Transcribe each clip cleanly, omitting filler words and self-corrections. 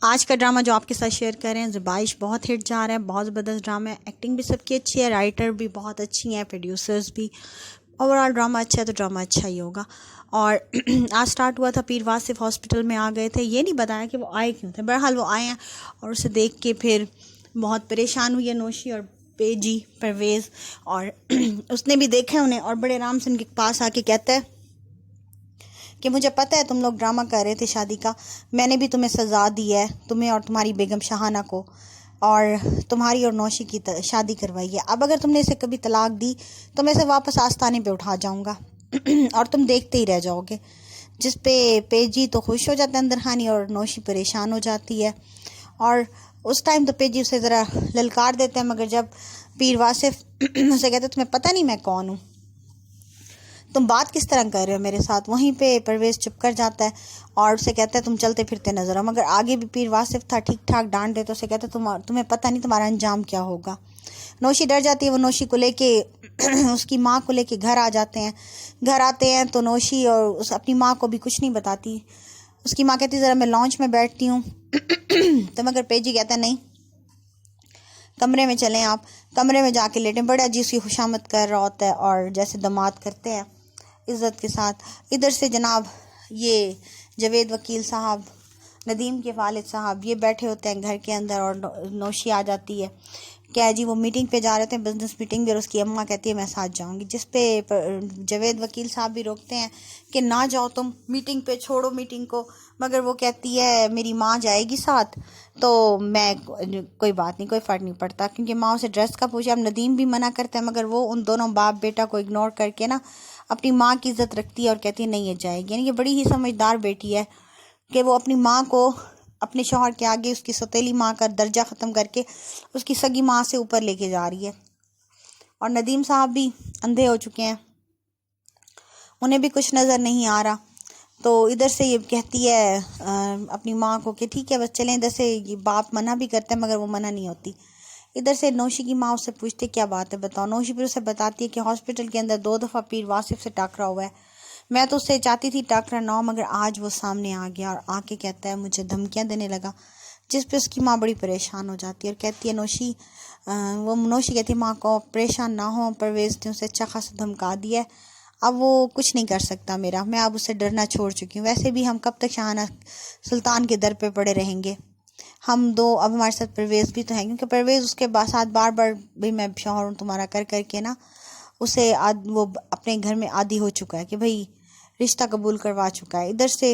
आज का ड्रामा जो आपके साथ शेयर कर रहे हैं ज़ुबाइश बहुत हिट जा रहा है, बहुत ज़बरदस्त ड्रामा है। एक्टिंग भी सबकी अच्छी है, राइटर भी बहुत अच्छी हैं, प्रोड्यूसर्स भी। ओवरऑल ड्रामा अच्छा है तो ड्रामा अच्छा ही होगा। और आज स्टार्ट हुआ था, पीर वासिफ हॉस्पिटल में आ गए थे। ये नहीं बताया कि वो आए क्यों थे, बहरहाल वो आए हैं और उसे देख के फिर बहुत परेशान हुई है नौशी और पेजी परवेज़। और उसने भी देखा है उन्हें और बड़े आराम से उनके पास आके कहता है कि मुझे पता है तुम लोग ड्रामा कर रहे थे शादी का, मैंने भी तुम्हें सज़ा दी है, तुम्हें और तुम्हारी बेगम शाहाना को, और तुम्हारी और नौशी की शादी करवाई है। अब अगर तुमने इसे कभी तलाक दी तो मैं इसे वापस आस्ताने पे उठा जाऊंगा और तुम देखते ही रह जाओगे। जिस पे पेजी तो खुश हो जाता है अंदर खानी और नौशी परेशान हो जाती है। और उस टाइम तो पेजी उसे ज़रा ललकार देते हैं, मगर जब पीर वासिफ उसे कहते तुम्हें पता नहीं मैं कौन हूँ, तुम बात किस तरह कर रहे हो मेरे साथ, वहीं पे परवेज़ चुप कर जाता है और उसे कहता है तुम चलते फिरते नजर आओ। मगर आगे भी पीर वासिफ था, ठीक ठाक डांट दे तो उसे कहता है तुम्हें पता नहीं तुम्हारा अंजाम क्या होगा। नौशी डर जाती है, वो नौशी को लेके उसकी माँ को लेके घर आ जाते हैं। घर आते हैं तो नौशी और उस अपनी माँ को भी कुछ नहीं बताती। उसकी माँ कहती ज़रा मैं लॉन्च में बैठती हूँ तो मगर पेजी कहता है नहीं, कमरे में चलें आप, कमरे में जाके लेटें। बड़ा जी उसकी खुशामद कर रहा होता है और जैसे दामाद करते हैं इज़्ज़त के साथ। इधर से जनाब ये जवेद वकील साहब, नदीम के वालिद साहब, ये बैठे होते हैं घर के अंदर और नौशी आ जाती है। क्या जी वो मीटिंग पे जा रहे थे, बिजनेस मीटिंग भी, और उसकी अम्मा कहती है मैं साथ जाऊंगी। जिस पे जवेद वकील साहब भी रोकते हैं कि ना जाओ तुम मीटिंग पे, छोड़ो मीटिंग को। मगर वो कहती है मेरी माँ जाएगी साथ तो मैं कोई बात नहीं, कोई फ़र्क नहीं पड़ता, क्योंकि माँ उसे ड्रेस का पूछे। अब नदीम भी मना करता है मगर वो उन दोनों बाप बेटा को इग्नोर करके ना अपनी माँ की इज़्ज़त रखती है और कहती है नहीं ये जाएगी। यानी कि बड़ी ही समझदार बेटी है कि वो अपनी माँ को अपने शौहर के आगे उसकी सौतेली माँ का दर्जा ख़त्म करके उसकी सगी माँ से ऊपर लेके जा रही है। और नदीम साहब भी अंधे हो चुके हैं, उन्हें भी कुछ नज़र नहीं आ रहा। तो इधर से ये कहती है अपनी माँ को कि ठीक है बस चलें। इधर से ये बाप मना भी करते हैं मगर वो मना नहीं होती। इधर से नौशी की माँ उससे पूछती क्या बात है बताओ। नौशी फिर उसे बताती है कि हॉस्पिटल के अंदर 2 दफ़ा पीर वासिफ से टकरा हुआ है। मैं तो उससे चाहती थी टकरा ना हो, मगर आज वो सामने आ गया और आके कहता है मुझे धमकियाँ देने लगा। जिस पे उसकी माँ बड़ी परेशान हो जाती है और कहती है नौशी कहती है माँ को परेशान ना हो, परवेज़ ने उसे अच्छा खासा धमका दिया है, अब वो कुछ नहीं कर सकता मेरा, मैं अब उसे डरना छोड़ चुकी हूँ। वैसे भी हम कब तक शाहाना सुल्तान के दर पे पड़े रहेंगे, हम दो, अब हमारे साथ परवेज़ भी तो है, क्योंकि परवेज़ उसके साथ बार बार भाई मैं शौहर हूँ तुम्हारा कर करके ना उसे वो अपने घर में आदी हो चुका है कि भाई रिश्ता कबूल करवा चुका है। इधर से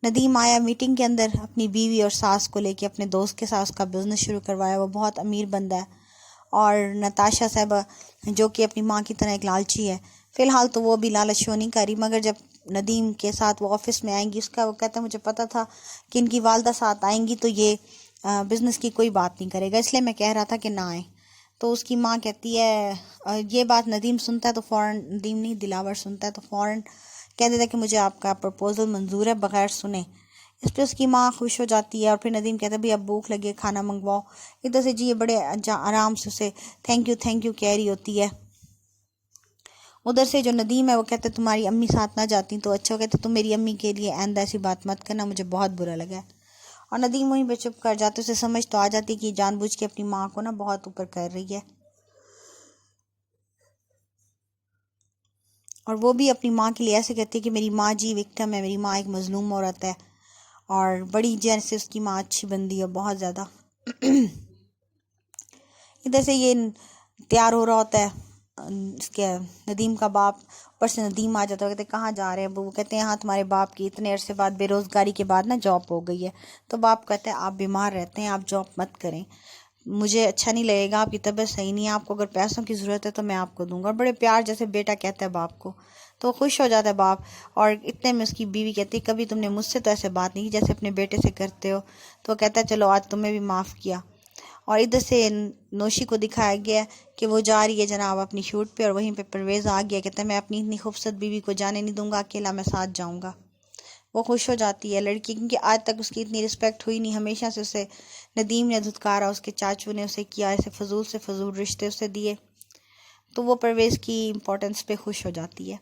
नदीम आया मीटिंग के अंदर अपनी बीवी और सास को लेके, अपने दोस्त के साथ उसका बिज़नेस शुरू करवाया। वो बहुत अमीर बंदा है। और नताशा साहबा जो कि अपनी माँ की तरह एक लालची है, फ़िलहाल तो वो भी लालच शो नहीं करी, मगर जब नदीम के साथ वो ऑफिस में आएंगी उसका वो कहता है मुझे पता था कि इनकी वालदा साथ आएंगी तो ये बिज़नेस की कोई बात नहीं करेगा, इसलिए मैं कह रहा था कि ना आए। तो उसकी माँ कहती है ये बात नदीम सुनता है तो फ़ौरन, नदीम नहीं दिलावर सुनता है तो फ़ौरन कह देता है कि मुझे आपका प्रपोज़ल मंजूर है बगैर सुने। इस पर उसकी माँ खुश हो जाती है और फिर नदीम कहता है भाई अब भूख लगी है खाना मंगवाओ। इधर से जी ये बड़े आराम से उसे थैंक यू कह रही होती है। उधर से जो नदीम है वो कहते तुम्हारी अम्मी साथ ना जाती तो अच्छा, कहते तुम मेरी अम्मी के लिए आइंदा ऐसी बात मत करना, मुझे बहुत बुरा लगा है। और नदीम वहीं पे चुप कर जाते, उसे समझ तो आ जाती कि जानबूझ के अपनी माँ को ना बहुत ऊपर कर रही है। और वो भी अपनी माँ के लिए ऐसे कहती है कि मेरी माँ जी विक्टिम है, मेरी माँ एक मजलूम औरत है। और बड़ी जैसे उसकी माँ अच्छी बंदी है बहुत ज़्यादा। इधर से ये तैयार हो रहा होता है इसके नदीम का बाप, ऊपर से नदीम आ जाता है। कहते कहाँ जा रहे हैं? वो कहते हैं हाँ तुम्हारे बाप की इतने अरसे बाद बेरोज़गारी के बाद ना जॉब हो गई है। तो बाप कहते हैं आप बीमार रहते हैं, आप जॉब मत करें, मुझे अच्छा नहीं लगेगा, आपकी तबीयत सही नहीं है, आपको अगर पैसों की ज़रूरत है तो मैं आपको दूंगा। और बड़े प्यार जैसे बेटा कहता है बाप को, तो खुश हो जाता है बाप। और इतने में उसकी बीवी कहती है कभी तुमने मुझसे तो ऐसे बात नहीं की जैसे अपने बेटे से करते हो। तो वो कहता है चलो आज तुम्हें भी माफ़ किया। और इधर से नौशी को दिखाया गया कि वो जा रही है जनाब अपनी शूट पे और वहीं पे परवेज़ आ गया। कहता है मैं अपनी इतनी खूबसूरत बीवी को जाने नहीं दूंगा अकेला, मैं साथ जाऊंगा। वो खुश हो जाती है लड़की, क्योंकि आज तक उसकी इतनी रिस्पेक्ट हुई नहीं, हमेशा से उसे नदीम ने धुतकारा, उसके चाचू ने उसे किया, ऐसे फजूल से फजूल रिश्ते उसे दिए। तो वो परवेज़ की इम्पोर्टेंस पे खुश हो जाती है।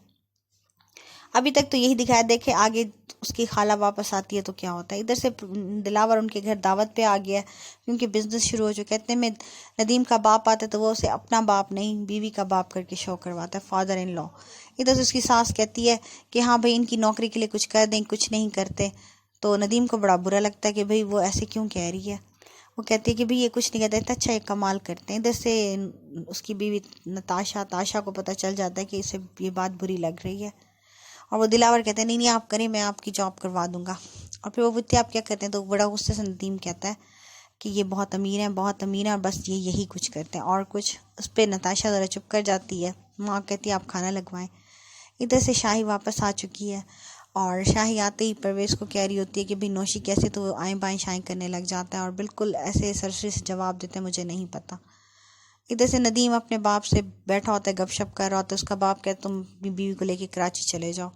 अभी तक तो यही दिखाया, देखे आगे उसकी खाला वापस आती है तो क्या होता है। इधर से दिलावर उनके घर दावत पे आ गया क्योंकि बिजनेस शुरू हो चुका है। इतने में नदीम का बाप आता है तो वो उसे अपना बाप नहीं बीवी का बाप करके शो करवाता है, फादर इन लॉ। इधर से उसकी सास कहती है कि हाँ भाई इनकी नौकरी के लिए कुछ कर दें, कुछ नहीं करते। तो नदीम को बड़ा बुरा लगता है कि भाई वो ऐसे क्यों कह रही है। वो कहती है कि भाई ये कुछ नहीं कहता, इतना अच्छा एक कमाल करते हैं। इधर से उसकी बीवी ताशा को पता चल जाता है कि इसे ये बात बुरी लग रही है और वो दिलावर कहते हैं नहीं नहीं आप करें, मैं आपकी जॉब करवा दूंगा। और फिर वो पूछते आप क्या करते हैं, तो बड़ा गुस्से से नदीम कहता है कि ये बहुत अमीर हैं, बहुत अमीर हैं और बस ये यही कुछ करते हैं और कुछ। उस पर नताशा ज़रा चुप कर जाती है। माँ कहती है आप खाना लगवाएं। इधर से शाही वापस आ चुकी है और शाही आते ही परवेज़ को कह रही होती है कि भाई नौशी कैसे, तो आएँ बाएँ शाएँ करने लग जाता है और बिल्कुल ऐसे सरसरी से जवाब देते हैं मुझे नहीं पता। इधर से नदीम अपने बाप से बैठा होता है, गपशप कर रहा होता है। उसका बाप कहता है तुम बीवी को लेके कराची चले जाओ।